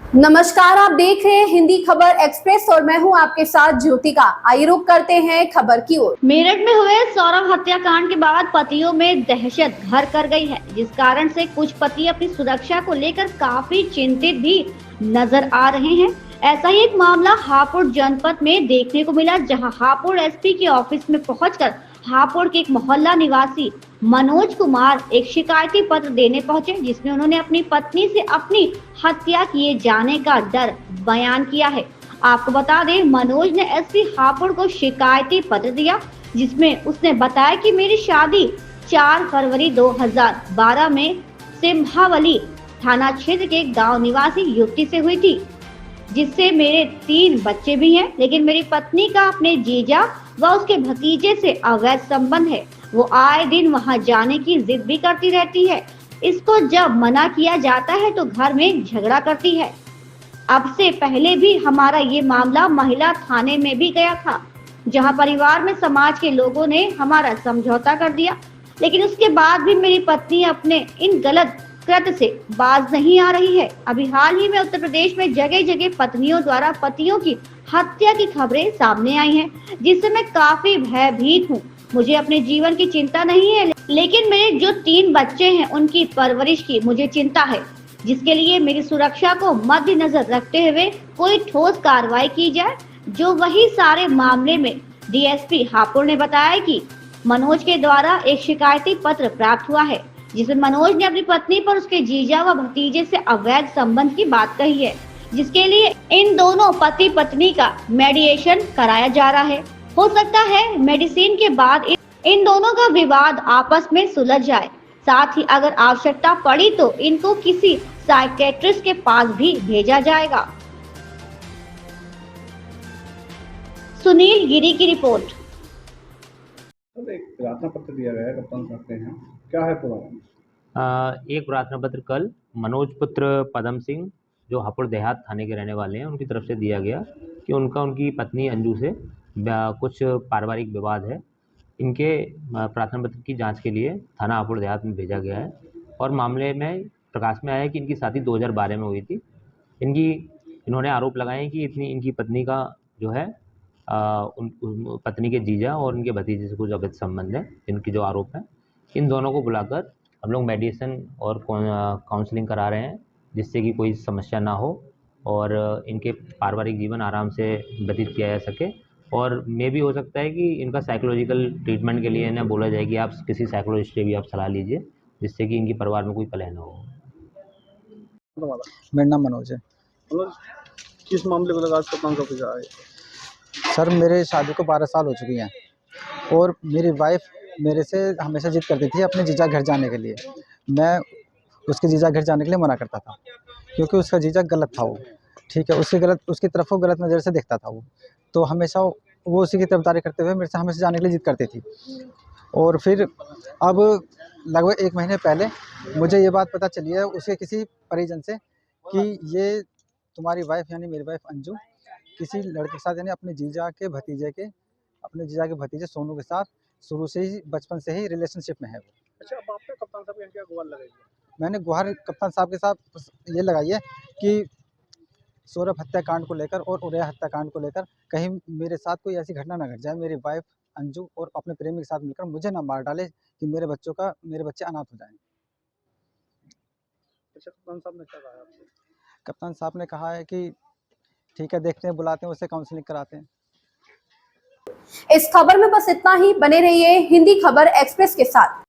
नमस्कार, आप देख रहे हैं हिंदी खबर एक्सप्रेस और मैं हूं आपके साथ ज्योतिका। आइए रुक करते हैं खबर की ओर। मेरठ में हुए सौरभ हत्याकांड के बाद पतियों में दहशत घर कर गई है, जिस कारण से कुछ पति अपनी सुरक्षा को लेकर काफी चिंतित भी नजर आ रहे हैं। ऐसा ही एक मामला हापुड़ जनपद में देखने को मिला, जहां हापुड़ एसपी के ऑफिस में पहुंचकर हापुड़ के एक मोहल्ला निवासी मनोज कुमार एक शिकायती पत्र देने पहुंचे, जिसमें उन्होंने अपनी पत्नी से अपनी हत्या किए जाने का डर बयान किया है। आपको बता दें, मनोज ने एसपी हापुड़ को शिकायती पत्र दिया, जिसमें उसने बताया कि मेरी शादी 4 फरवरी 2012 में सिम्हावली थाना क्षेत्र के गांव निवासी युवती से हुई थी, जिससे मेरे 3 बच्चे भी हैं, लेकिन मेरी पत्नी का अपने जीजा व उसके भतीजे से अवैध संबंध है। वो आए दिन वहां जाने की जिद भी करती रहती है। इसको जब मना किया जाता है तो घर में झगड़ा करती है। अब से पहले भी हमारा ये मामला महिला थाने में भी गया था, जहां परिवार में समाज के लोगों ने हमारा समझौता कर दिया, लेकिन उसके बाद भी मेरी पत्नी अपने इन गलत कृत्य से बाज नहीं आ रही है। अभी हाल ही में उत्तर प्रदेश में जगह जगह पत्नियों द्वारा पतियों की हत्या की खबरें सामने आई हैं, जिससे मैं काफी भयभीत हूँ। मुझे अपने जीवन की चिंता नहीं है, लेकिन मेरे जो 3 बच्चे हैं उनकी परवरिश की मुझे चिंता है, जिसके लिए मेरी सुरक्षा को मद्देनजर रखते हुए कोई ठोस कार्रवाई की जाए। जो वही सारे मामले में डीएसपी हापुड़ ने बताया कि मनोज के द्वारा एक शिकायती पत्र प्राप्त हुआ है, जिसमें मनोज ने अपनी पत्नी पर उसके जीजा व भतीजे से अवैध संबंध की बात कही है, जिसके लिए इन दोनों पति पत्नी का मेडिएशन कराया जा रहा है। हो सकता है मेडिसिन के बाद इन दोनों का विवाद आपस में सुलझ जाए। साथ ही अगर आवश्यकता पड़ी तो इनको किसी साइकेट्रिस्ट के पास भी भेजा जाएगा। सुनील गिरी की रिपोर्ट। एक प्रार्थना पत्र दिया गया है कप्तान साहब के यहाँ, क्या है पूरा? एक प्रार्थना पत्र कल मनोज पुत्र पदम सिंह, जो हापुड़ देहात थाने के रहने वाले हैं, उनकी तरफ से दिया गया कि उनकी पत्नी अंजू से कुछ पारिवारिक विवाद है। इनके प्रार्थना पत्र की जांच के लिए थाना हापुड़ देहात में भेजा गया है और मामले में प्रकाश में आया है कि इनकी शादी 2012 में हुई थी। इन्होंने आरोप लगाए कि इनकी पत्नी का जो है उन पत्नी के जीजा और उनके भतीजे से कुछ अवैध संबंध है। इनकी जो आरोप है, इन दोनों को बुलाकर हम लोग मेडिसिन और काउंसलिंग करा रहे हैं, जिससे कि कोई समस्या ना हो और इनके पारिवारिक जीवन आराम से व्यतीत किया जा सके। और मे भी हो सकता है कि इनका साइकोलॉजिकल ट्रीटमेंट के लिए इन्हें बोला जाए कि आप किसी साइकोलॉजिस्ट से भी आप सलाह लीजिए, जिससे कि इनके परिवार में कोई कलह ना हो। मेरा नाम मनोज है। मतलब किस मामले को लगा कप्तान साहब के आए? सर, मेरे शादी को 12 साल हो चुकी हैं और मेरी वाइफ मेरे से हमेशा जिद करती थी अपने जीजा घर जाने के लिए। मैं उसके जीजा घर जाने के लिए मना करता था, क्योंकि उसका जीजा गलत था वो, ठीक है, उसकी तरफ वो गलत नज़र से देखता था वो, तो हमेशा वो उसी की तरफदारी करते हुए मेरे से हमेशा जाने के लिए जिद करती थी। और फिर अब लगभग 1 महीने पहले मुझे ये बात पता चली है उसके किसी परिजन से कि ये तुम्हारी वाइफ यानी मेरी वाइफ अंजू किसी लड़के के साथ यानी अपने जीजा के भतीजे सोनू के साथ शुरू से ही बचपन से ही रिलेशनशिप में है वो। अच्छा, अब आपने कप्तान साहब के क्या गुहार लगाई है? मैंने गुहार कप्तान साहब के साथ ये लगाई है कि सौरभ हत्याकांड को लेकर और उदय हत्याकांड को लेकर कहीं मेरे साथ कोई ऐसी घटना ना घट जाए, मेरी वाइफ अंजू और अपने प्रेमी के साथ मिलकर मुझे ना मार डाले कि मेरे बच्चे अनाथ हो जाएं। अच्छा, कप्तान साहब ने क्या कहा आपसे? कप्तान साहब ने कहा है कि ठीक है, देखते हैं, बुलाते हैं, उससे काउंसलिंग कराते हैं। इस खबर में बस इतना ही। बने रहिए हिंदी खबर एक्सप्रेस के साथ।